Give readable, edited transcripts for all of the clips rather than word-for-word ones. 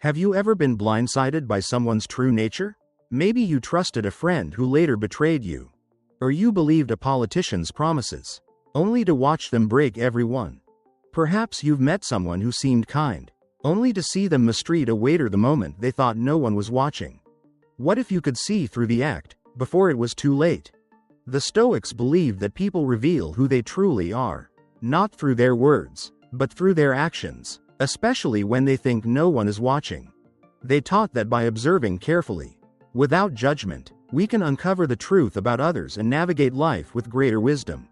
Have you ever been blindsided by someone's true nature? Maybe you trusted a friend who later betrayed you. Or you believed a politician's promises, only to watch them break every one. Perhaps you've met someone who seemed kind, only to see them mistreat a waiter the moment they thought no one was watching. What if you could see through the act, before it was too late? The Stoics believed that people reveal who they truly are, not through their words, but through their actions, especially when they think no one is watching. They taught that by observing carefully, without judgment, we can uncover the truth about others and navigate life with greater wisdom.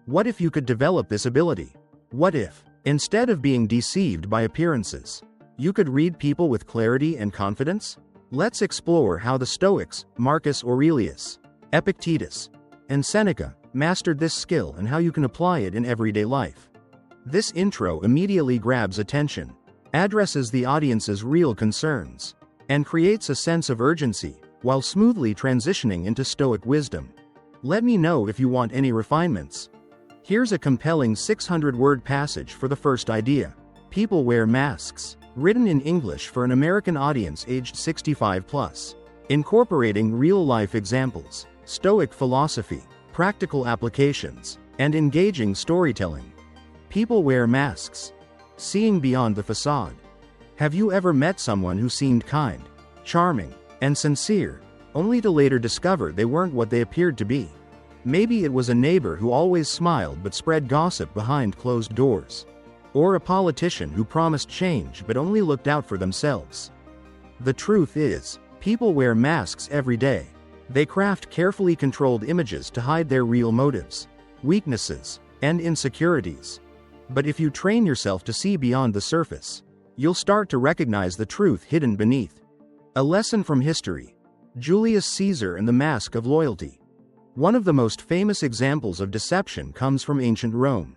What if you could develop this ability? What if, instead of being deceived by appearances, you could read people with clarity and confidence? Let's explore how the Stoics, Marcus Aurelius, Epictetus, and Seneca, mastered this skill and how you can apply it in everyday life. This intro immediately grabs attention, addresses the audience's real concerns, and creates a sense of urgency, while smoothly transitioning into Stoic wisdom. Let me know if you want any refinements. Here's a compelling 600-word passage for the first idea. People wear masks. Written in English for an American audience aged 65+. Incorporating real-life examples, Stoic philosophy, practical applications, and engaging storytelling. People wear masks. Seeing beyond the facade. Have you ever met someone who seemed kind, charming, and sincere, only to later discover they weren't what they appeared to be? Maybe it was a neighbor who always smiled but spread gossip behind closed doors. Or a politician who promised change but only looked out for themselves. The truth is, people wear masks every day. They craft carefully controlled images to hide their real motives, weaknesses, and insecurities. But if you train yourself to see beyond the surface, you'll start to recognize the truth hidden beneath. A lesson from history. Julius Caesar and the mask of loyalty. One of the most famous examples of deception comes from ancient Rome.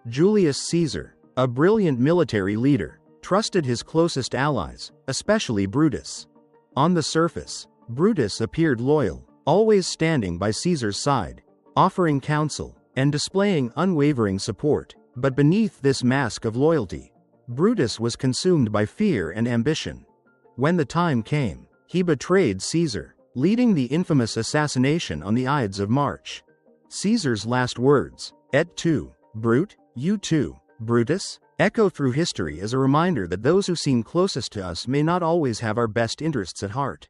Julius Caesar, a brilliant military leader, trusted his closest allies, especially Brutus. On the surface, Brutus appeared loyal, always standing by Caesar's side, offering counsel, and displaying unwavering support. But beneath this mask of loyalty, Brutus was consumed by fear and ambition. When the time came, he betrayed Caesar, leading the infamous assassination on the Ides of March. Caesar's last words, "Et tu, Brute, you too, Brutus," echo through history as a reminder that those who seem closest to us may not always have our best interests at heart.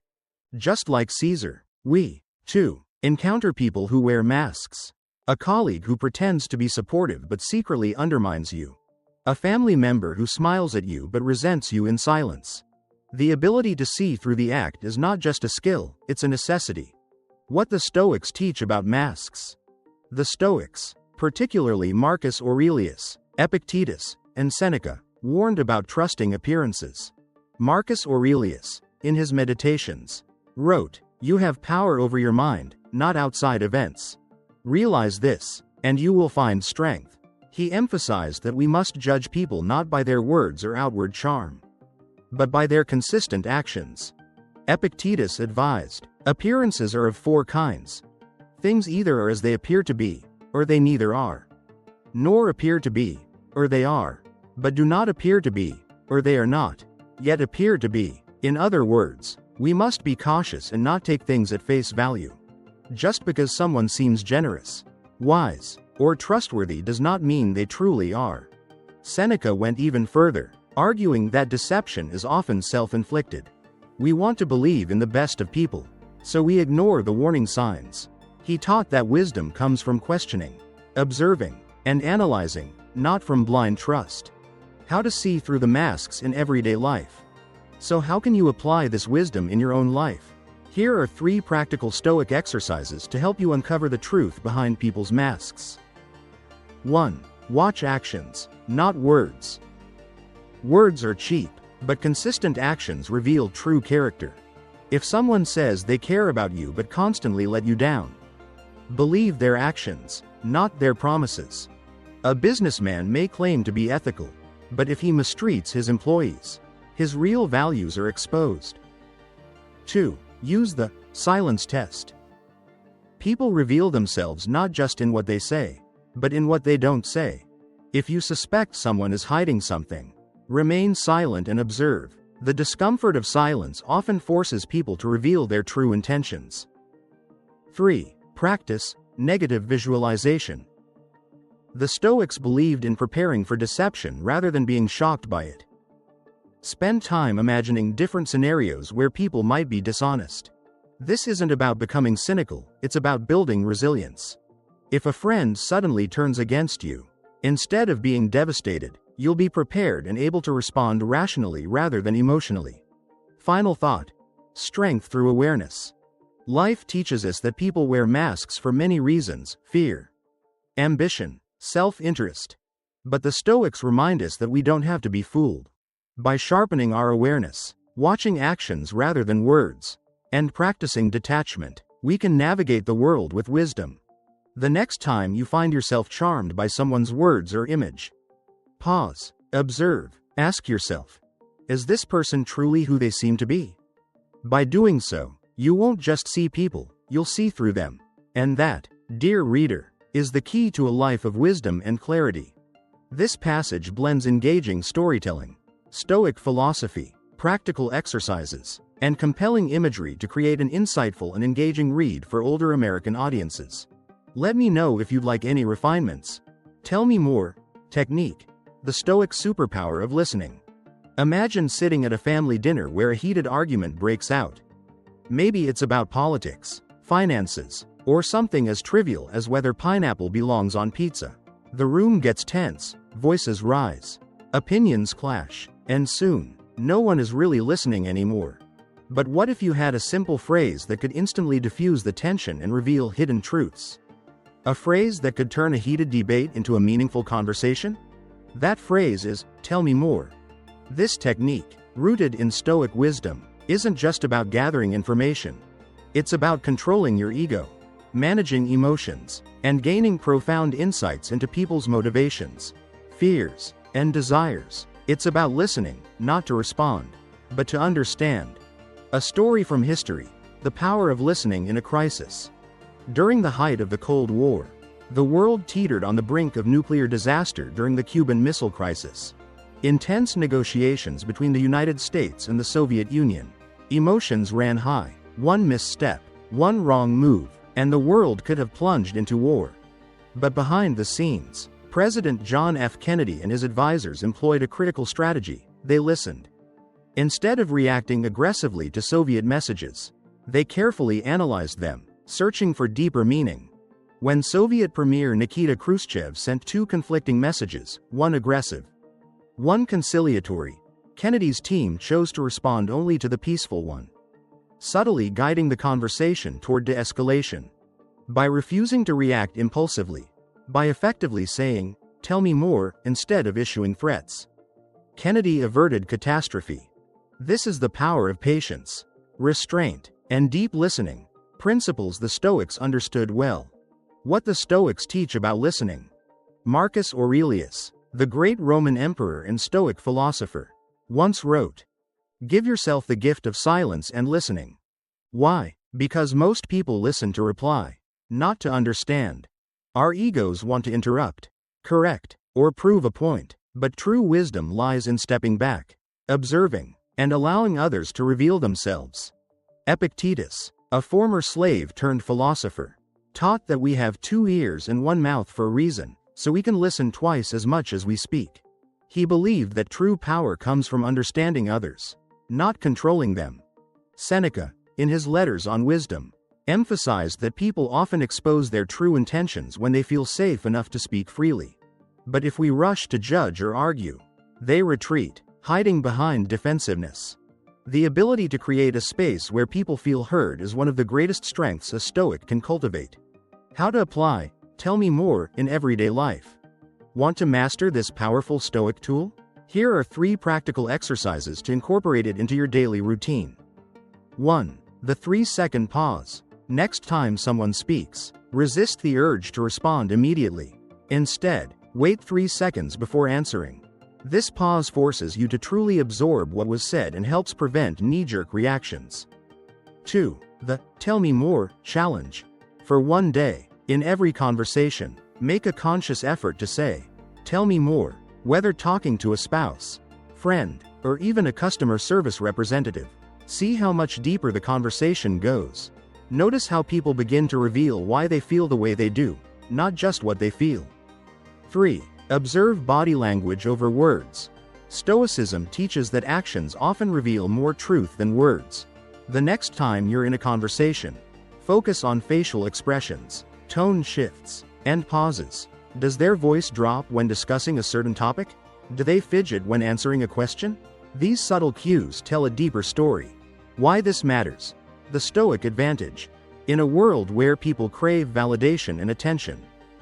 Just like Caesar, we, too, encounter people who wear masks. A colleague who pretends to be supportive but secretly undermines you. A family member who smiles at you but resents you in silence. The ability to see through the act is not just a skill, it's a necessity. What the Stoics teach about masks. The Stoics, particularly Marcus Aurelius, Epictetus, and Seneca, warned about trusting appearances. Marcus Aurelius, in his Meditations, wrote, "You have power over your mind, not outside events. Realize this, and you will find strength." He emphasized that we must judge people not by their words or outward charm, but by their consistent actions. Epictetus advised, appearances are of four kinds. Things either are as they appear to be, or they neither are. Nor appear to be, or they are, but do not appear to be, or they are not, yet appear to be. In other words, we must be cautious and not take things at face value. Just because someone seems generous, wise, or trustworthy does not mean they truly are. Seneca went even further, arguing that deception is often self-inflicted. We want to believe in the best of people, so we ignore the warning signs. He taught that wisdom comes from questioning, observing, and analyzing, not from blind trust. How to see through the masks in everyday life. So how can you apply this wisdom in your own life? Here are 3 practical Stoic exercises to help you uncover the truth behind people's masks. 1. Watch actions, not words. Words are cheap, but consistent actions reveal true character. If someone says they care about you but constantly let you down, believe their actions, not their promises. A businessman may claim to be ethical, but if he mistreats his employees, his real values are exposed. 2. Use the silence test. People reveal themselves not just in what they say, but in what they don't say. If you suspect someone is hiding something, remain silent and observe. The discomfort of silence often forces people to reveal their true intentions. 3. Practice negative visualization. The Stoics believed in preparing for deception rather than being shocked by it. Spend time imagining different scenarios where people might be dishonest. This isn't about becoming cynical, it's about building resilience. If a friend suddenly turns against you, instead of being devastated, you'll be prepared and able to respond rationally rather than emotionally. Final thought: strength through awareness. Life teaches us that people wear masks for many reasons: fear, ambition, self-interest. But the Stoics remind us that we don't have to be fooled. By sharpening our awareness, watching actions rather than words, and practicing detachment, we can navigate the world with wisdom. The next time you find yourself charmed by someone's words or image, pause, observe, ask yourself, is this person truly who they seem to be? By doing so, you won't just see people, you'll see through them. And that, dear reader, is the key to a life of wisdom and clarity. This passage blends engaging storytelling, Stoic philosophy, practical exercises, and compelling imagery to create an insightful and engaging read for older American audiences. Let me know if you'd like any refinements. Tell me more. Technique: the Stoic superpower of listening. Imagine sitting at a family dinner where a heated argument breaks out. Maybe it's about politics, finances, or something as trivial as whether pineapple belongs on pizza. The room gets tense, voices rise, opinions clash, and soon, no one is really listening anymore. But what if you had a simple phrase that could instantly diffuse the tension and reveal hidden truths? A phrase that could turn a heated debate into a meaningful conversation? That phrase is, "Tell me more." This technique, rooted in Stoic wisdom, isn't just about gathering information. It's about controlling your ego, managing emotions, and gaining profound insights into people's motivations, fears, and desires. It's about listening, not to respond, but to understand. A story from history: the power of listening in a crisis. During the height of the Cold War, the world teetered on the brink of nuclear disaster during the Cuban Missile Crisis. Intense negotiations between the United States and the Soviet Union. Emotions ran high. One misstep, one wrong move, and the world could have plunged into war. But behind the scenes, President John F. Kennedy and his advisors employed a critical strategy: they listened. Instead of reacting aggressively to Soviet messages, they carefully analyzed them, searching for deeper meaning. When Soviet Premier Nikita Khrushchev sent two conflicting messages, one aggressive, one conciliatory, Kennedy's team chose to respond only to the peaceful one, subtly guiding the conversation toward de-escalation. By refusing to react impulsively, by effectively saying, "Tell me more," instead of issuing threats, Kennedy averted catastrophe. This is the power of patience, restraint, and deep listening, principles the Stoics understood well. What the Stoics teach about listening. Marcus Aurelius, the great Roman emperor and Stoic philosopher, once wrote, "Give yourself the gift of silence and listening." Why? Because most people listen to reply, not to understand. Our egos want to interrupt, correct, or prove a point, but true wisdom lies in stepping back, observing, and allowing others to reveal themselves. Epictetus, a former slave turned philosopher, taught that we have 2 ears and 1 mouth for a reason, so we can listen twice as much as we speak. He believed that true power comes from understanding others, not controlling them. Seneca, in his letters on wisdom, emphasized that people often expose their true intentions when they feel safe enough to speak freely. But if we rush to judge or argue, they retreat, hiding behind defensiveness. The ability to create a space where people feel heard is one of the greatest strengths a Stoic can cultivate. How to apply "Tell me more" in everyday life. Want to master this powerful Stoic tool? Here are 3 practical exercises to incorporate it into your daily routine. 1. The 3-second pause. Next time someone speaks, resist the urge to respond immediately. Instead, wait 3 seconds before answering. This pause forces you to truly absorb what was said and helps prevent knee-jerk reactions. 2. The "Tell me more" challenge. For 1 day, in every conversation, make a conscious effort to say, "Tell me more," whether talking to a spouse, friend, or even a customer service representative. See how much deeper the conversation goes. Notice how people begin to reveal why they feel the way they do, not just what they feel. 3. Observe body language over words. Stoicism teaches that actions often reveal more truth than words. The next time you're in a conversation, focus on facial expressions, tone shifts, and pauses. Does their voice drop when discussing a certain topic? Do they fidget when answering a question? These subtle cues tell a deeper story. Why this matters. The Stoic advantage. In a world where people crave validation and attention,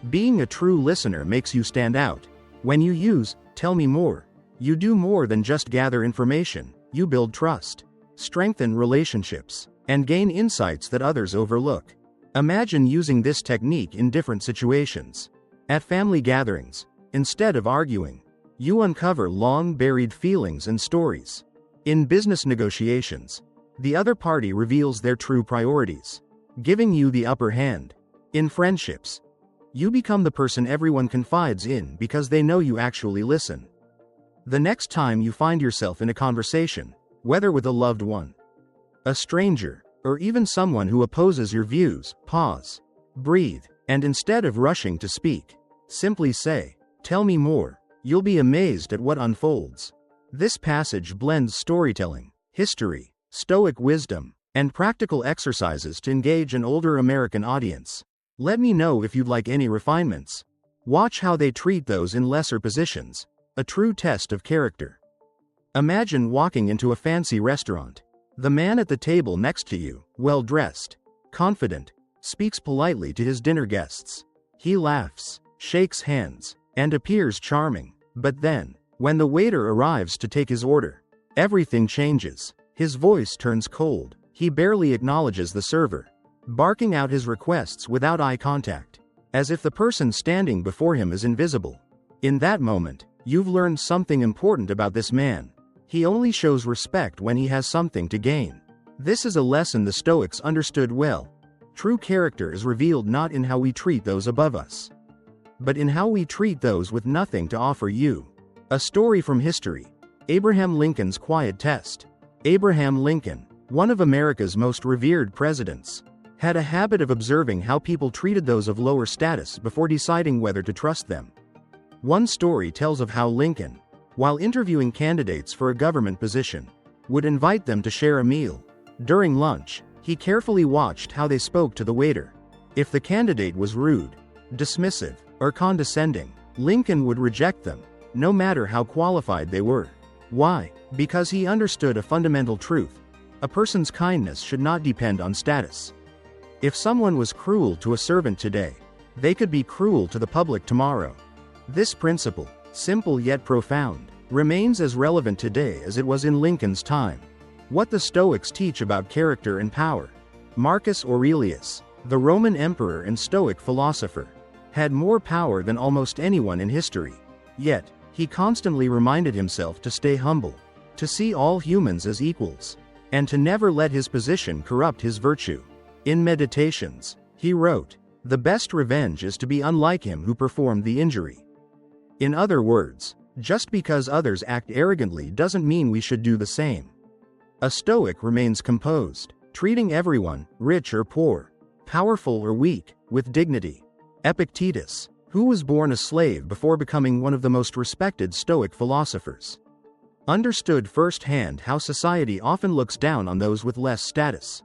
being a true listener makes you stand out. When you use, "tell me more," you do more than just gather information, you build trust, strengthen relationships, and gain insights that others overlook. Imagine using this technique in different situations. At family gatherings, instead of arguing, you uncover long-buried feelings and stories. In business negotiations, the other party reveals their true priorities, giving you the upper hand. In friendships, you become the person everyone confides in because they know you actually listen. The next time you find yourself in a conversation, whether with a loved one, a stranger, or even someone who opposes your views, pause, breathe, and instead of rushing to speak, simply say, "Tell me more." You'll be amazed at what unfolds. This passage blends storytelling, history, Stoic wisdom, and practical exercises to engage an older American audience. Let me know if you'd like any refinements. Watch how they treat those in lesser positions, a true test of character. Imagine walking into a fancy restaurant. The man at the table next to you, well-dressed, confident, speaks politely to his dinner guests. He laughs, shakes hands, and appears charming. But then, when the waiter arrives to take his order, everything changes. His voice turns cold. He barely acknowledges the server, barking out his requests without eye contact, as if the person standing before him is invisible. In that moment, you've learned something important about this man. He only shows respect when he has something to gain. This is a lesson the Stoics understood well. True character is revealed not in how we treat those above us, but in how we treat those with nothing to offer you. A story from history. Abraham Lincoln's quiet test. Abraham Lincoln, one of America's most revered presidents, had a habit of observing how people treated those of lower status before deciding whether to trust them. One story tells of how Lincoln, while interviewing candidates for a government position, would invite them to share a meal. During lunch, he carefully watched how they spoke to the waiter. If the candidate was rude, dismissive, or condescending, Lincoln would reject them, no matter how qualified they were. Why? Because he understood a fundamental truth. A person's kindness should not depend on status. If someone was cruel to a servant today, they could be cruel to the public tomorrow. This principle, simple yet profound, remains as relevant today as it was in Lincoln's time. What the Stoics teach about character and power. Marcus Aurelius, the Roman emperor and Stoic philosopher, had more power than almost anyone in history. Yet, he constantly reminded himself to stay humble, to see all humans as equals, and to never let his position corrupt his virtue. In Meditations, he wrote, "The best revenge is to be unlike him who performed the injury." In other words, just because others act arrogantly doesn't mean we should do the same. A Stoic remains composed, treating everyone, rich or poor, powerful or weak, with dignity. Epictetus, who was born a slave before becoming one of the most respected Stoic philosophers, understood firsthand how society often looks down on those with less status.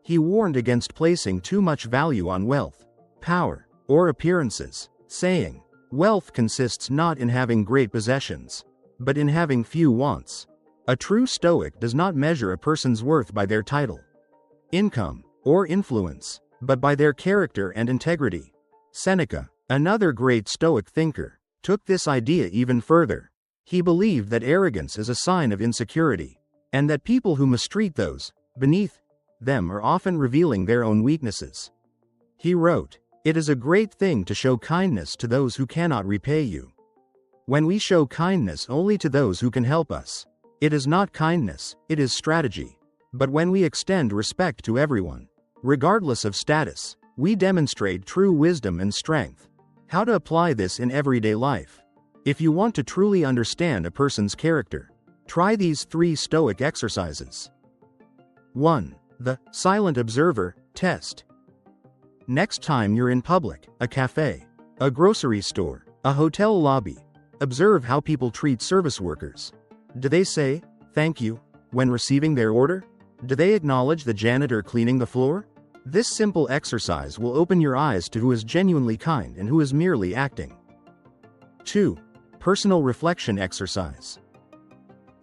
He warned against placing too much value on wealth, power, or appearances, saying, "Wealth consists not in having great possessions, but in having few wants." A true Stoic does not measure a person's worth by their title, income, or influence, but by their character and integrity. Seneca, another great Stoic thinker, took this idea even further. He believed that arrogance is a sign of insecurity, and that people who mistreat those beneath them are often revealing their own weaknesses. He wrote, "It is a great thing to show kindness to those who cannot repay you. When we show kindness only to those who can help us, it is not kindness, it is strategy. But when we extend respect to everyone, regardless of status, we demonstrate true wisdom and strength." How to apply this in everyday life? If you want to truly understand a person's character, Try these 3 Stoic exercises. 1. The silent observer test. Next time you're in public, a cafe, a grocery store, a hotel lobby, observe how people treat service workers. Do they say, "Thank you," when receiving their order? Do they acknowledge the janitor cleaning the floor? This simple exercise will open your eyes to who is genuinely kind and who is merely acting. 2. Personal reflection exercise.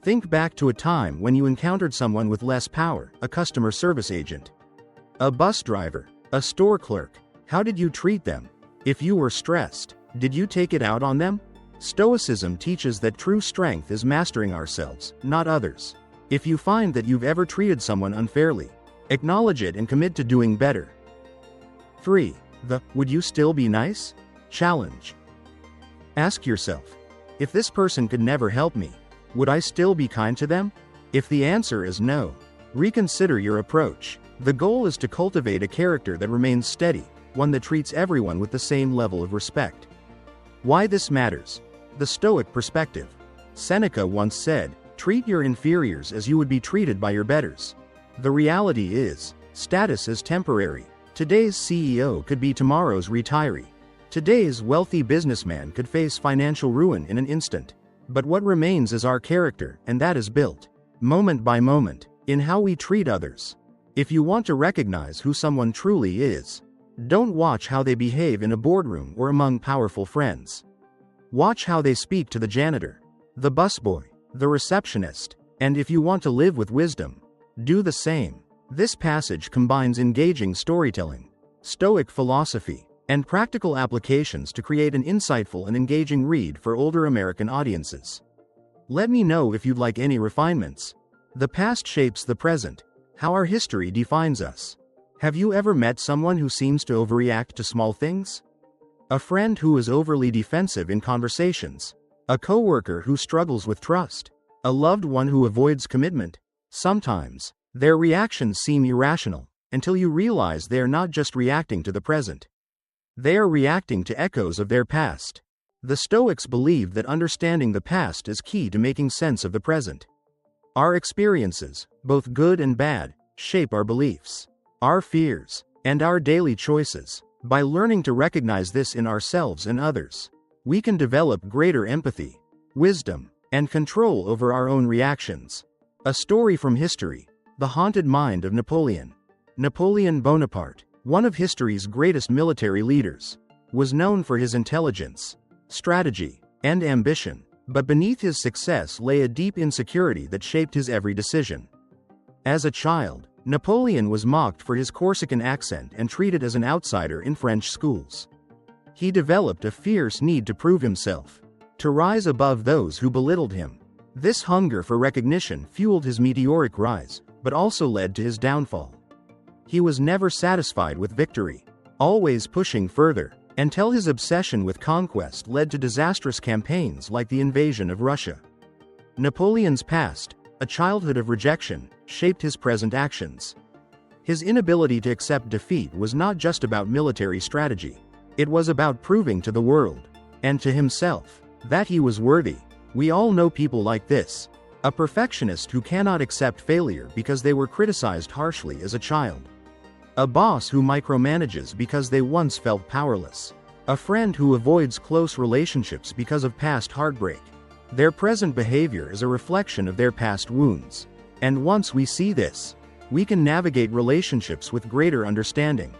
Think back to a time when you encountered someone with less power, a customer service agent, a bus driver, a store clerk. How did you treat them? If you were stressed, did you take it out on them? Stoicism teaches that true strength is mastering ourselves, not others. If you find that you've ever treated someone unfairly, acknowledge it and commit to doing better. 3. The "would you still be nice?" challenge. Ask yourself, if this person could never help me, would I still be kind to them? If the answer is no, reconsider your approach. The goal is to cultivate a character that remains steady, one that treats everyone with the same level of respect. Why this matters? The Stoic perspective. Seneca once said, "Treat your inferiors as you would be treated by your betters." The reality is, status is temporary. Today's CEO could be tomorrow's retiree. Today's wealthy businessman could face financial ruin in an instant. But what remains is our character, and that is built, moment by moment, in how we treat others. If you want to recognize who someone truly is, don't watch how they behave in a boardroom or among powerful friends. Watch how they speak to the janitor, the busboy, the receptionist, and if you want to live with wisdom, do the same. This passage combines engaging storytelling, Stoic philosophy, and practical applications to create an insightful and engaging read for older American audiences. Let me know if you'd like any refinements. The past shapes the present, how our history defines us. Have you ever met someone who seems to overreact to small things? A friend who is overly defensive in conversations? A coworker who struggles with trust? A loved one who avoids commitment? Sometimes, their reactions seem irrational, until you realize they are not just reacting to the present. They are reacting to echoes of their past. The Stoics believed that understanding the past is key to making sense of the present. Our experiences, both good and bad, shape our beliefs, our fears, and our daily choices. By learning to recognize this in ourselves and others, we can develop greater empathy, wisdom, and control over our own reactions. A story from history: the haunted mind of Napoleon. Napoleon Bonaparte, one of history's greatest military leaders, was known for his intelligence, strategy, and ambition, but beneath his success lay a deep insecurity that shaped his every decision. As a child, Napoleon was mocked for his Corsican accent and treated as an outsider in French schools. He developed a fierce need to prove himself, to rise above those who belittled him. This hunger for recognition fueled his meteoric rise, but also led to his downfall. He was never satisfied with victory, always pushing further, until his obsession with conquest led to disastrous campaigns like the invasion of Russia. Napoleon's past, a childhood of rejection, shaped his present actions. His inability to accept defeat was not just about military strategy. It was about proving to the world, and to himself, that he was worthy. We all know people like this. A perfectionist who cannot accept failure because they were criticized harshly as a child. A boss who micromanages because they once felt powerless. A friend who avoids close relationships because of past heartbreak. Their present behavior is a reflection of their past wounds. And once we see this, we can navigate relationships with greater understanding.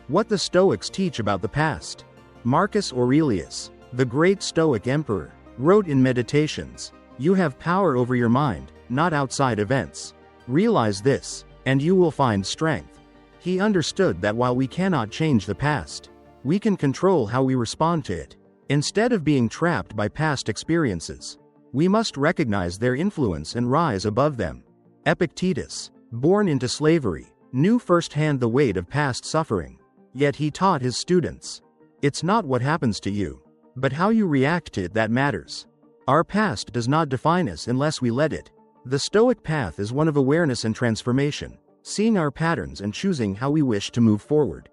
What the Stoics teach about the past. Marcus Aurelius, the great Stoic emperor, wrote in Meditations, "You have power over your mind, not outside events. Realize this, and you will find strength." He understood that while we cannot change the past, we can control how we respond to it. Instead of being trapped by past experiences, we must recognize their influence and rise above them. Epictetus, born into slavery, knew firsthand the weight of past suffering. Yet he taught his students, "It's not what happens to you, but how you react to it that matters." Our past does not define us unless we let it. The Stoic path is one of awareness and transformation, seeing our patterns and choosing how we wish to move forward.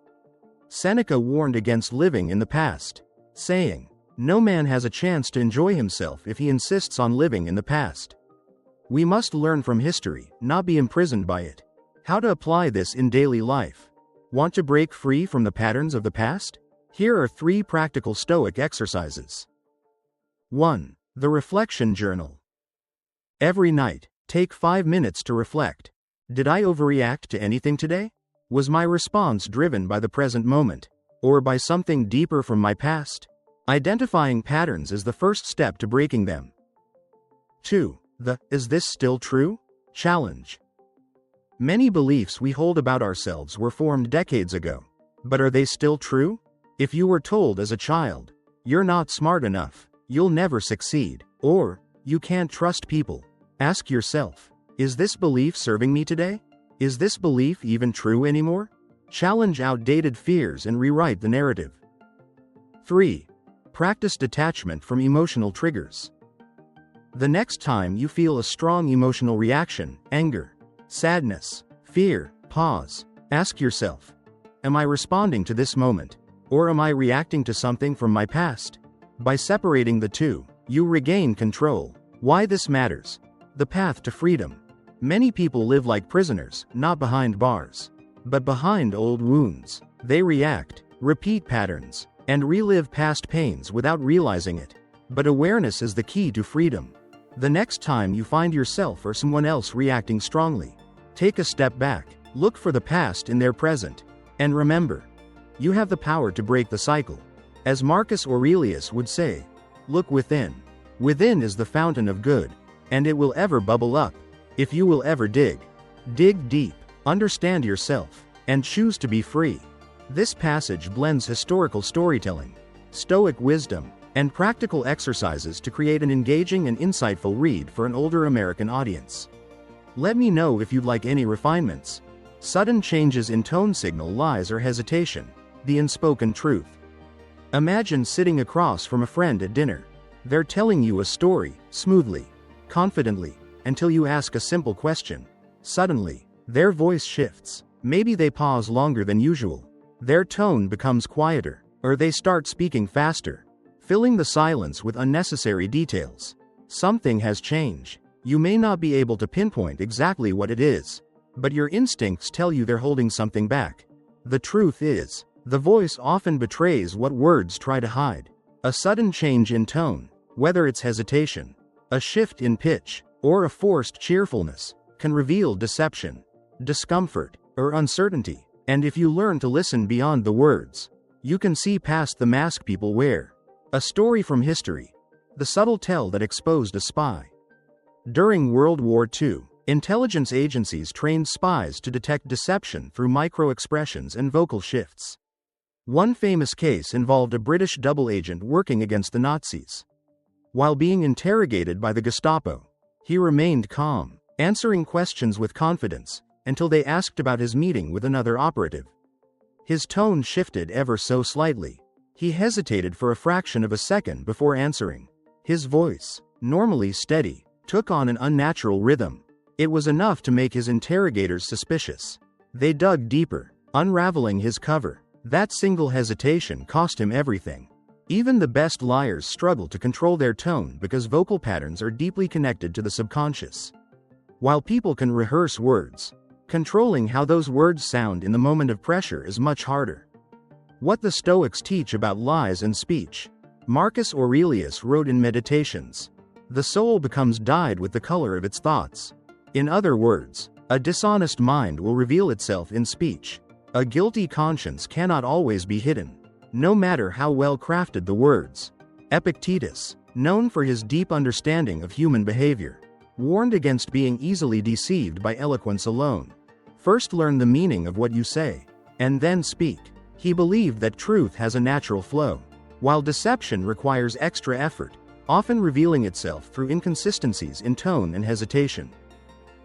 Seneca warned against living in the past, saying, "No man has a chance to enjoy himself if he insists on living in the past." We must learn from history, not be imprisoned by it. How to apply this in daily life? Want to break free from the patterns of the past? Here are 3 practical Stoic exercises. 1. The Reflection Journal. Every night, take 5 minutes to reflect. Did I overreact to anything today? Was my response driven by the present moment, or by something deeper from my past? Identifying patterns is the first step to breaking them. 2. The "Is this still true?" challenge. Many beliefs we hold about ourselves were formed decades ago. But are they still true? If you were told as a child, "You're not smart enough, you'll never succeed," or "You can't trust people," ask yourself, is this belief serving me today? Is this belief even true anymore? Challenge outdated fears and rewrite the narrative. 3. Practice detachment from emotional triggers. The next time you feel a strong emotional reaction, anger, sadness, fear, pause. Ask yourself, am I responding to this moment, or am I reacting to something from my past? By separating the two, you regain control. Why this matters? The path to freedom. Many people live like prisoners, not behind bars, but behind old wounds. They react, repeat patterns, and relive past pains without realizing it. But awareness is the key to freedom. The next time you find yourself or someone else reacting strongly, take a step back, look for the past in their present, and remember, you have the power to break the cycle. As Marcus Aurelius would say, look within. Within is the fountain of good, and it will ever bubble up. If you will ever dig deep, understand yourself, and choose to be free. This passage blends historical storytelling, Stoic wisdom, and practical exercises to create an engaging and insightful read for an older American audience. Let me know if you'd like any refinements. Sudden changes in tone signal lies or hesitation, the unspoken truth. Imagine sitting across from a friend at dinner. They're telling you a story, smoothly, confidently, until you ask a simple question. Suddenly, their voice shifts. Maybe they pause longer than usual. Their tone becomes quieter, or they start speaking faster, filling the silence with unnecessary details. Something has changed. You may not be able to pinpoint exactly what it is, but your instincts tell you they're holding something back. The truth is, the voice often betrays what words try to hide. A sudden change in tone, whether it's hesitation, a shift in pitch, or a forced cheerfulness, can reveal deception, discomfort, or uncertainty. And if you learn to listen beyond the words, you can see past the mask people wear. A story from history. The subtle tell that exposed a spy. During World War II, intelligence agencies trained spies to detect deception through micro-expressions and vocal shifts. One famous case involved a British double agent working against the Nazis. While being interrogated by the Gestapo, he remained calm, answering questions with confidence, until they asked about his meeting with another operative. His tone shifted ever so slightly. He hesitated for a fraction of a second before answering. His voice, normally steady, took on an unnatural rhythm. It was enough to make his interrogators suspicious. They dug deeper, unraveling his cover. That single hesitation cost him everything. Even the best liars struggle to control their tone because vocal patterns are deeply connected to the subconscious. While people can rehearse words, controlling how those words sound in the moment of pressure is much harder. What the Stoics teach about lies and speech. Marcus Aurelius wrote in Meditations, "The soul becomes dyed with the color of its thoughts." In other words, a dishonest mind will reveal itself in speech. A guilty conscience cannot always be hidden, no matter how well crafted the words. Epictetus, known for his deep understanding of human behavior, warned against being easily deceived by eloquence alone. First learn the meaning of what you say, and then speak. He believed that truth has a natural flow, while deception requires extra effort, often revealing itself through inconsistencies in tone and hesitation.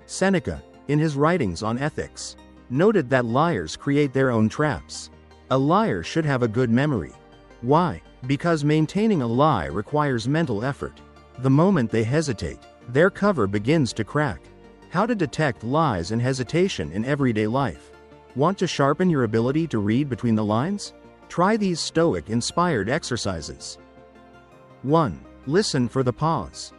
Seneca, in his writings on ethics, noted that liars create their own traps. A liar should have a good memory. Why? Because maintaining a lie requires mental effort. The moment they hesitate, their cover begins to crack. How to detect lies and hesitation in everyday life. Want to sharpen your ability to read between the lines? Try these Stoic-inspired exercises. 1. Listen for the pause.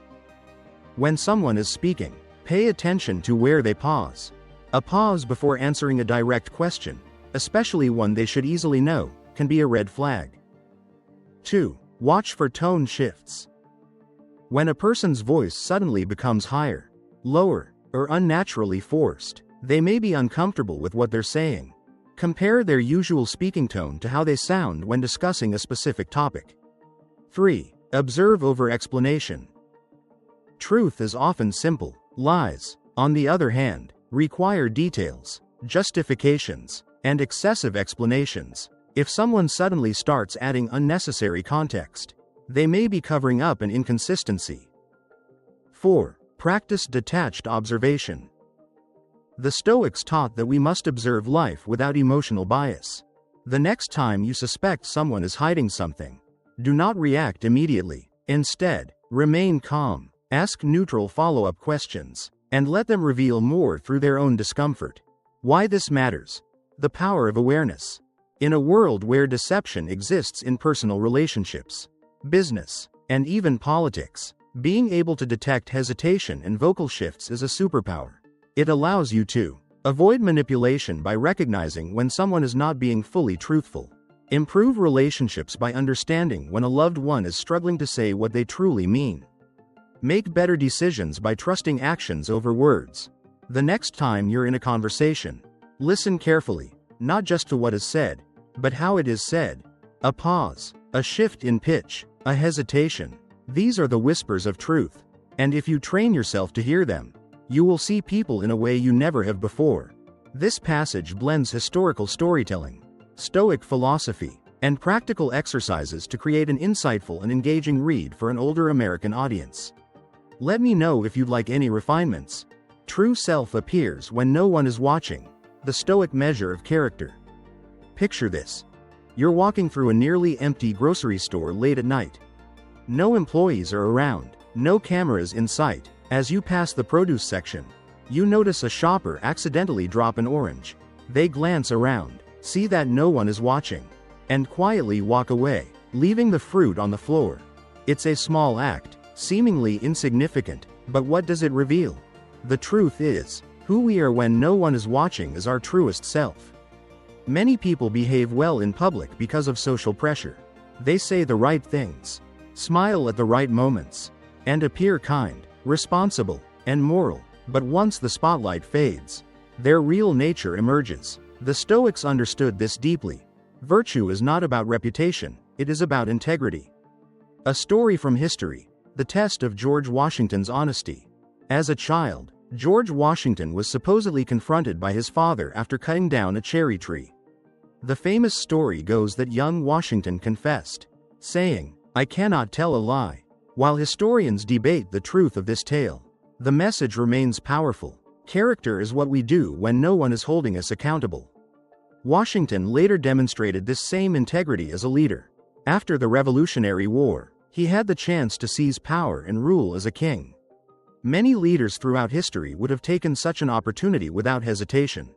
When someone is speaking, Pay attention to where they pause. A pause before answering a direct question, especially one they should easily know, can be a red flag. 2. Watch for tone shifts. When a person's voice suddenly becomes higher, lower, or unnaturally forced, they may be uncomfortable with what they're saying. Compare their usual speaking tone to how they sound when discussing a specific topic. 3. Observe over explanation. Truth is often simple. Lies, on the other hand, require details, justifications, and excessive explanations. If someone suddenly starts adding unnecessary context, they may be covering up an inconsistency. 4. Practice detached observation. The Stoics taught that we must observe life without emotional bias. The next time you suspect someone is hiding something, do not react immediately. Instead, remain calm, ask neutral follow-up questions, and let them reveal more through their own discomfort. Why this matters? The power of awareness. In a world where deception exists in personal relationships, business, and even politics, being able to detect hesitation and vocal shifts is a superpower. It allows you to avoid manipulation by recognizing when someone is not being fully truthful. Improve relationships by understanding when a loved one is struggling to say what they truly mean. Make better decisions by trusting actions over words. The next time you're in a conversation, listen carefully, not just to what is said, but how it is said. A pause, a shift in pitch, a hesitation. These are the whispers of truth. And if you train yourself to hear them, you will see people in a way you never have before. This passage blends historical storytelling, Stoic philosophy, and practical exercises to create an insightful and engaging read for an older American audience. Let me know if you'd like any refinements. True self appears when no one is watching. The Stoic measure of character. Picture this. You're walking through a nearly empty grocery store late at night. No employees are around, no cameras in sight. As you pass the produce section, you notice a shopper accidentally drop an orange. They glance around, see that no one is watching, and quietly walk away, leaving the fruit on the floor. It's a small act, seemingly insignificant, but what does it reveal? The truth is, who we are when no one is watching is our truest self. Many people behave well in public because of social pressure. They say the right things, smile at the right moments, and appear kind, responsible, and moral, but once the spotlight fades, their real nature emerges. The Stoics understood this deeply. Virtue is not about reputation, it is about integrity. A story from history, the test of George Washington's honesty. As a child, George Washington was supposedly confronted by his father after cutting down a cherry tree. The famous story goes that young Washington confessed, saying, "I cannot tell a lie." While historians debate the truth of this tale, the message remains powerful. Character is what we do when no one is holding us accountable. Washington later demonstrated this same integrity as a leader. After the Revolutionary War, he had the chance to seize power and rule as a king. Many leaders throughout history would have taken such an opportunity without hesitation.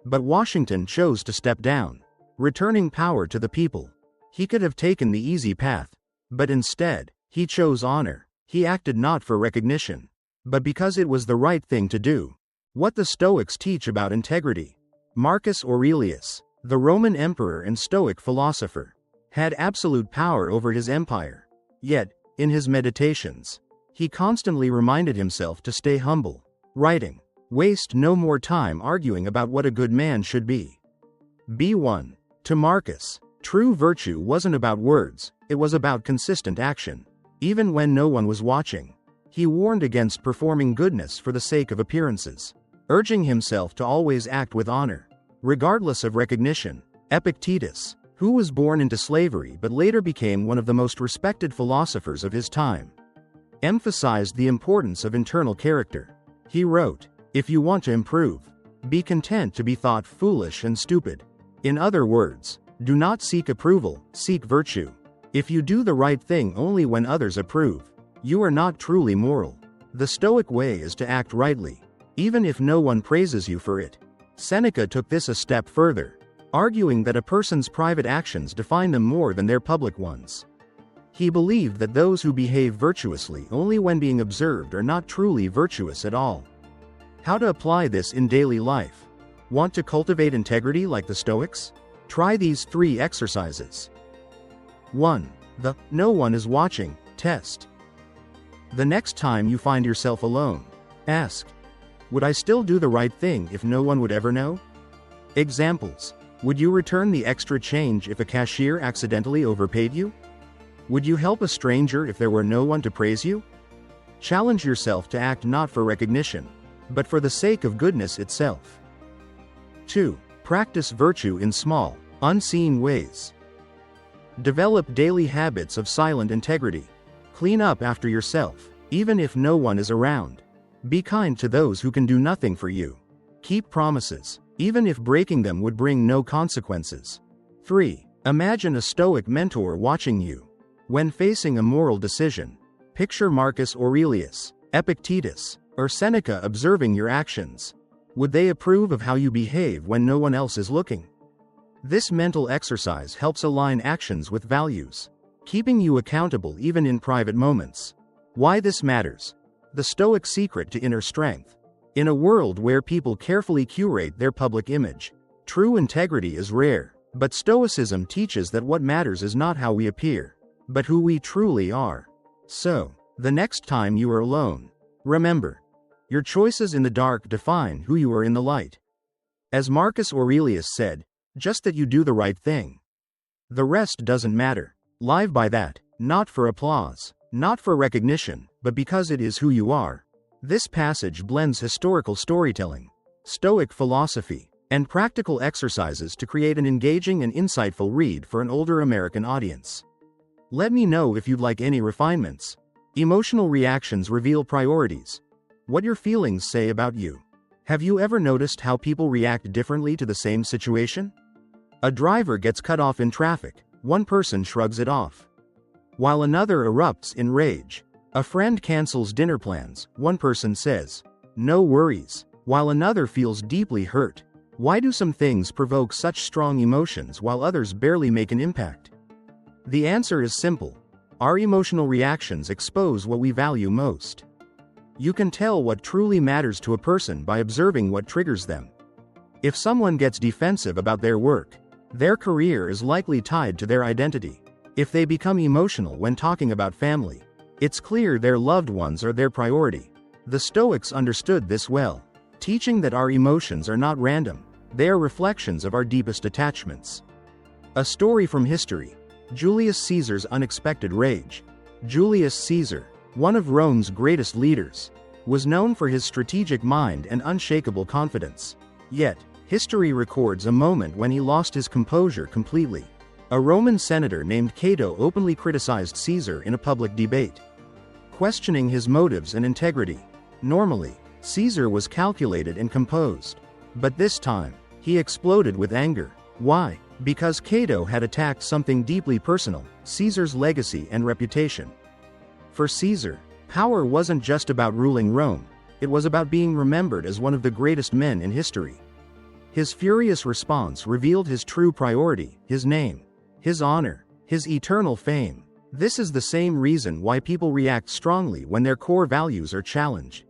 But Washington chose to step down, returning power to the people. He could have taken the easy path, but instead, he chose honor. He acted not for recognition, but because it was the right thing to do. What the Stoics teach about integrity. Marcus Aurelius, the Roman emperor and Stoic philosopher, had absolute power over his empire. Yet, in his meditations, he constantly reminded himself to stay humble, writing, "Waste no more time arguing about what a good man should be." B1. To Marcus, true virtue wasn't about words, it was about consistent action. Even when no one was watching, he warned against performing goodness for the sake of appearances, urging himself to always act with honor, regardless of recognition. Epictetus, who was born into slavery but later became one of the most respected philosophers of his time, emphasized the importance of internal character. He wrote, "If you want to improve, be content to be thought foolish and stupid." In other words, do not seek approval, seek virtue. If you do the right thing only when others approve, you are not truly moral. The Stoic way is to act rightly, even if no one praises you for it. Seneca took this a step further, arguing that a person's private actions define them more than their public ones. He believed that those who behave virtuously only when being observed are not truly virtuous at all. How to apply this in daily life? Want to cultivate integrity like the Stoics? Try these 3 exercises. 1. The "no one is watching" test. The next time you find yourself alone, ask, would I still do the right thing if no one would ever know? Examples. Would you return the extra change if a cashier accidentally overpaid you? Would you help a stranger if there were no one to praise you? Challenge yourself to act not for recognition, but for the sake of goodness itself. 2. Practice virtue in small, unseen ways. Develop daily habits of silent integrity. Clean up after yourself, even if no one is around. Be kind to those who can do nothing for you. Keep promises, even if breaking them would bring no consequences. 3. Imagine a Stoic mentor watching you. When facing a moral decision, picture Marcus Aurelius, Epictetus, or Seneca observing your actions. Would they approve of how you behave when no one else is looking? This mental exercise helps align actions with values, keeping you accountable even in private moments. Why this matters? The Stoic secret to inner strength. In a world where people carefully curate their public image, true integrity is rare, but Stoicism teaches that what matters is not how we appear, but who we truly are. So, the next time you are alone, remember, your choices in the dark define who you are in the light. As Marcus Aurelius said, just that you do the right thing. The rest doesn't matter. Live by that, not for applause, not for recognition, but because it is who you are. This passage blends historical storytelling, Stoic philosophy, and practical exercises to create an engaging and insightful read for an older American audience. Let me know if you'd like any refinements. Emotional reactions reveal priorities. What your feelings say about you. Have you ever noticed how people react differently to the same situation? A driver gets cut off in traffic, one person shrugs it off, while another erupts in rage. A friend cancels dinner plans, one person says, "No worries," while another feels deeply hurt. Why do some things provoke such strong emotions while others barely make an impact? The answer is simple. Our emotional reactions expose what we value most. You can tell what truly matters to a person by observing what triggers them. If someone gets defensive about their work, their career is likely tied to their identity. If they become emotional when talking about family, it's clear their loved ones are their priority. The Stoics understood this well, teaching that our emotions are not random, they are reflections of our deepest attachments. A story from history. Julius Caesar's unexpected rage. Julius Caesar, one of Rome's greatest leaders, was known for his strategic mind and unshakable confidence. Yet, history records a moment when he lost his composure completely. A Roman senator named Cato openly criticized Caesar in a public debate, questioning his motives and integrity. Normally, Caesar was calculated and composed. But this time, he exploded with anger. Why? Because Cato had attacked something deeply personal, Caesar's legacy and reputation. For Caesar, power wasn't just about ruling Rome, it was about being remembered as one of the greatest men in history. His furious response revealed his true priority, his name, his honor, his eternal fame. This is the same reason why people react strongly when their core values are challenged.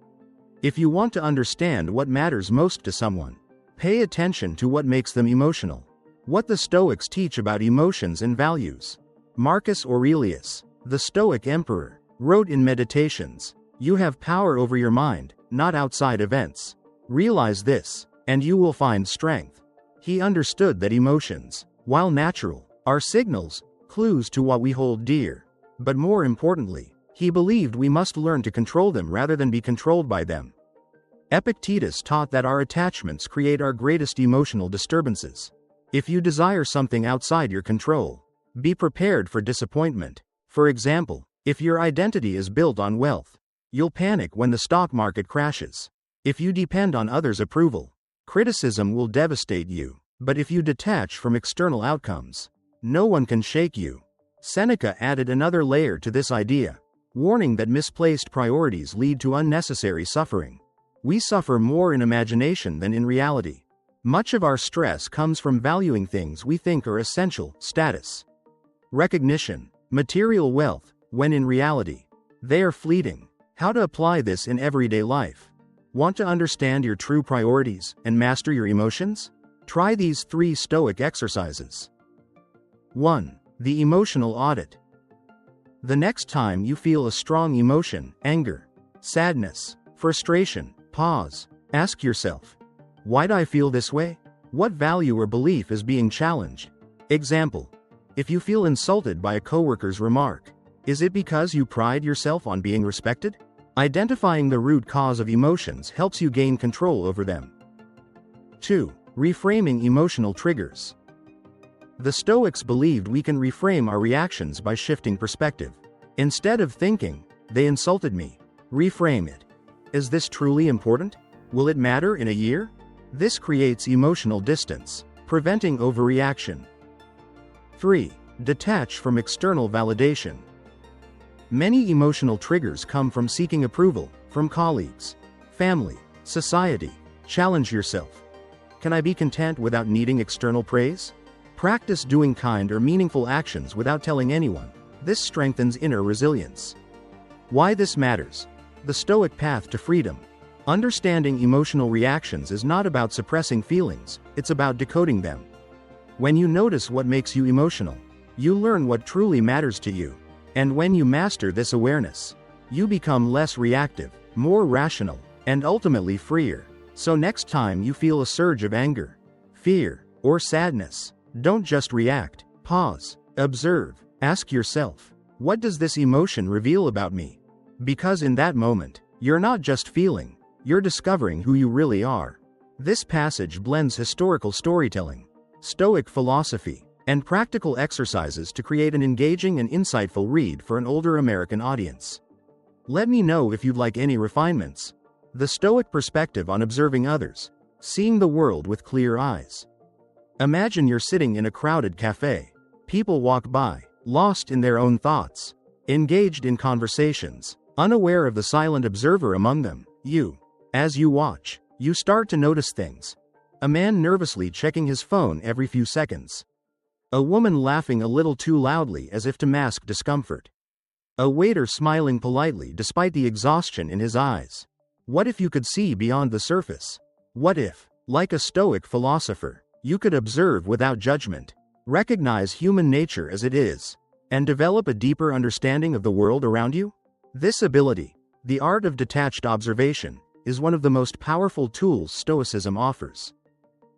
If you want to understand what matters most to someone, pay attention to what makes them emotional. What the Stoics teach about emotions and values. Marcus Aurelius, the Stoic emperor, wrote in Meditations, "You have power over your mind, not outside events. Realize this, and you will find strength." He understood that emotions, while natural, are signals, clues to what we hold dear. But more importantly, he believed we must learn to control them rather than be controlled by them. Epictetus taught that our attachments create our greatest emotional disturbances. If you desire something outside your control, be prepared for disappointment. For example, if your identity is built on wealth, you'll panic when the stock market crashes. If you depend on others' approval, criticism will devastate you. But if you detach from external outcomes, no one can shake you. Seneca added another layer to this idea, warning that misplaced priorities lead to unnecessary suffering. We suffer more in imagination than in reality. Much of our stress comes from valuing things we think are essential: status, recognition, material wealth, when in reality, they are fleeting. How to apply this in everyday life? Want to understand your true priorities and master your emotions? Try these 3 Stoic exercises. 1. The emotional audit. The next time you feel a strong emotion, anger, sadness, frustration, pause. Ask yourself, why do I feel this way? What value or belief is being challenged? Example. If you feel insulted by a coworker's remark, is it because you pride yourself on being respected? Identifying the root cause of emotions helps you gain control over them. 2. Reframing emotional triggers. The Stoics believed we can reframe our reactions by shifting perspective. Instead of thinking, they insulted me, reframe it. Is this truly important? Will it matter in a year? This creates emotional distance, preventing overreaction. 3. Detach from external validation. Many emotional triggers come from seeking approval, from colleagues, family, society. Challenge yourself. Can I be content without needing external praise? Practice doing kind or meaningful actions without telling anyone. This strengthens inner resilience. Why this matters? The Stoic path to freedom. Understanding emotional reactions is not about suppressing feelings, it's about decoding them. When you notice what makes you emotional, you learn what truly matters to you. And when you master this awareness, you become less reactive, more rational, and ultimately freer. So next time you feel a surge of anger, fear, or sadness, don't just react. Pause, observe, ask yourself, what does this emotion reveal about me? Because in that moment, you're not just feeling, you're discovering who you really are. This passage blends historical storytelling, Stoic philosophy, and practical exercises to create an engaging and insightful read for an older American audience. Let me know if you'd like any refinements. The Stoic perspective on observing others, seeing the world with clear eyes. Imagine you're sitting in a crowded cafe. People walk by, lost in their own thoughts, engaged in conversations, unaware of the silent observer among them. As you watch, you start to notice things. A man nervously checking his phone every few seconds. A woman laughing a little too loudly as if to mask discomfort. A waiter smiling politely despite the exhaustion in his eyes. What if you could see beyond the surface? What if, like a Stoic philosopher, you could observe without judgment, recognize human nature as it is, and develop a deeper understanding of the world around you? This ability, the art of detached observation, is one of the most powerful tools Stoicism offers.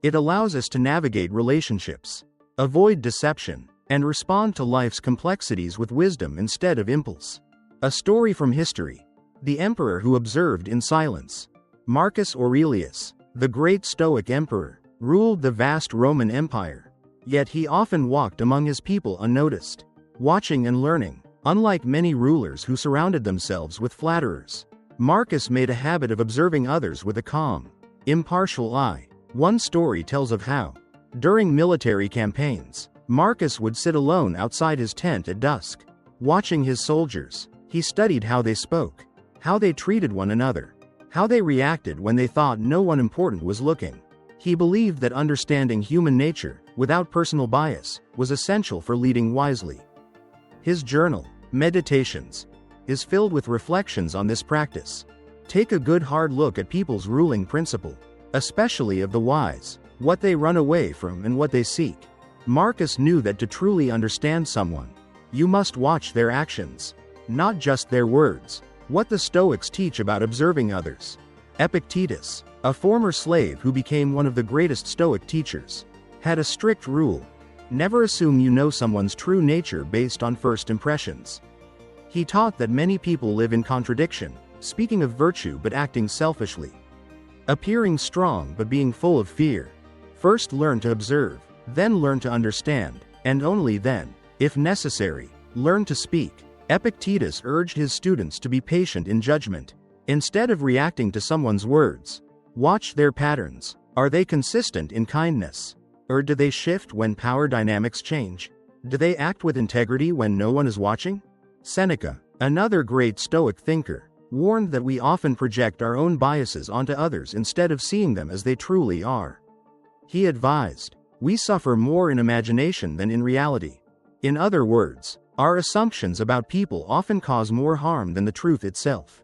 It allows us to navigate relationships, avoid deception, and respond to life's complexities with wisdom instead of impulse. A story from history. The emperor who observed in silence. Marcus Aurelius, the great Stoic emperor, ruled the vast Roman Empire. Yet he often walked among his people unnoticed, watching and learning. Unlike many rulers who surrounded themselves with flatterers, Marcus made a habit of observing others with a calm, impartial eye. One story tells of how, during military campaigns, Marcus would sit alone outside his tent at dusk. Watching his soldiers, he studied how they spoke, how they treated one another, how they reacted when they thought no one important was looking. He believed that understanding human nature, without personal bias, was essential for leading wisely. His journal, Meditations, is filled with reflections on this practice. Take a good hard look at people's ruling principle, especially of the wise, what they run away from and what they seek. Marcus knew that to truly understand someone, you must watch their actions, not just their words. What the Stoics teach about observing others. Epictetus, a former slave who became one of the greatest Stoic teachers, had a strict rule: never assume you know someone's true nature based on first impressions. He taught that many people live in contradiction, speaking of virtue but acting selfishly, appearing strong but being full of fear. First learn to observe, then learn to understand, and only then, if necessary, learn to speak. Epictetus urged his students to be patient in judgment. Instead of reacting to someone's words, watch their patterns. Are they consistent in kindness? Or do they shift when power dynamics change? Do they act with integrity when no one is watching? Seneca, another great Stoic thinker, warned that we often project our own biases onto others instead of seeing them as they truly are. He advised, we suffer more in imagination than in reality. In other words, our assumptions about people often cause more harm than the truth itself.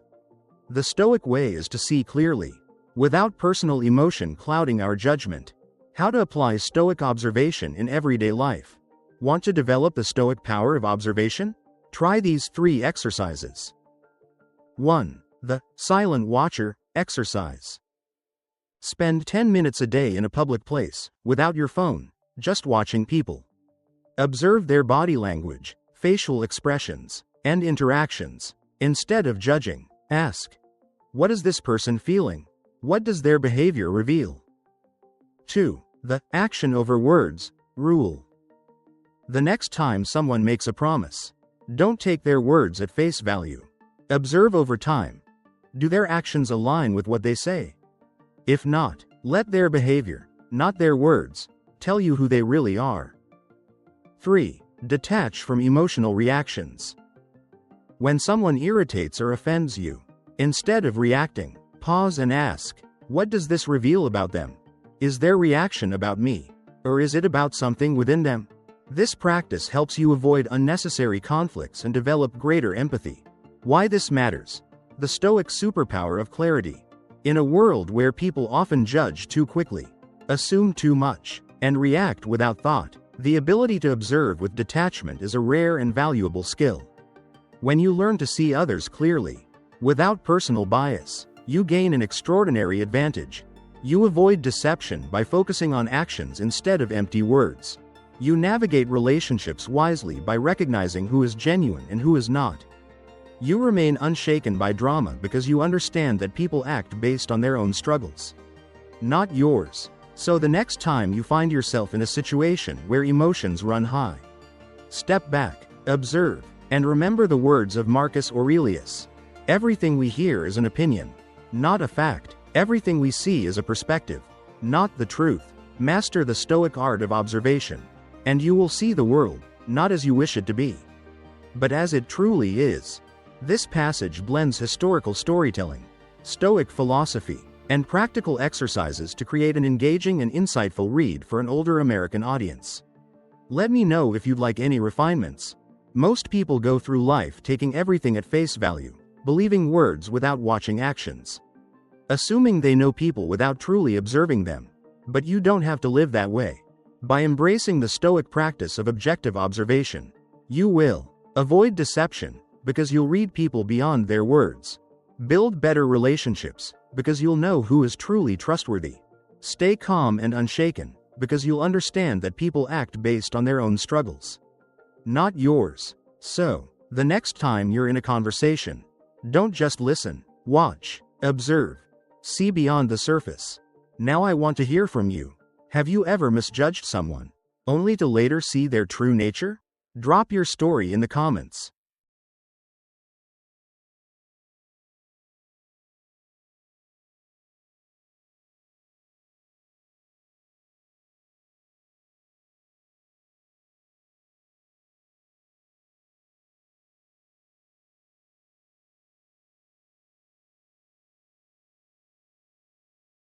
The Stoic way is to see clearly, without personal emotion clouding our judgment. How to apply Stoic observation in everyday life. Want to develop the Stoic power of observation? Try these 3 exercises. 1. The silent watcher exercise. Spend 10 minutes a day in a public place, without your phone, just watching people. Observe their body language, facial expressions, and interactions. Instead of judging, ask, what is this person feeling? What does their behavior reveal? 2. The action over words rule. The next time someone makes a promise, don't take their words at face value. Observe over time. Do their actions align with what they say? If not, let their behavior, not their words, tell you who they really are. 3. Detach from emotional reactions. When someone irritates or offends you, instead of reacting, pause and ask, what does this reveal about them? Is their reaction about me? Or is it about something within them? This practice helps you avoid unnecessary conflicts and develop greater empathy. Why this matters. The Stoic superpower of clarity. In a world where people often judge too quickly, assume too much, and react without thought, the ability to observe with detachment is a rare and valuable skill. When you learn to see others clearly, without personal bias, you gain an extraordinary advantage. You avoid deception by focusing on actions instead of empty words. You navigate relationships wisely by recognizing who is genuine and who is not. You remain unshaken by drama because you understand that people act based on their own struggles, not yours. So the next time you find yourself in a situation where emotions run high, step back, observe, and remember the words of Marcus Aurelius. Everything we hear is an opinion, not a fact. Everything we see is a perspective, not the truth. Master the Stoic art of observation, and you will see the world, not as you wish it to be, but as it truly is. This passage blends historical storytelling, Stoic philosophy, and practical exercises to create an engaging and insightful read for an older American audience. Let me know if you'd like any refinements. Most people go through life taking everything at face value, believing words without watching actions, assuming they know people without truly observing them. But you don't have to live that way. By embracing the Stoic practice of objective observation, you will avoid deception, because you'll read people beyond their words. Build better relationships, because you'll know who is truly trustworthy. Stay calm and unshaken, because you'll understand that people act based on their own struggles, not yours. So, the next time you're in a conversation, don't just listen, watch, observe, see beyond the surface. Now I want to hear from you. Have you ever misjudged someone, only to later see their true nature? Drop your story in the comments.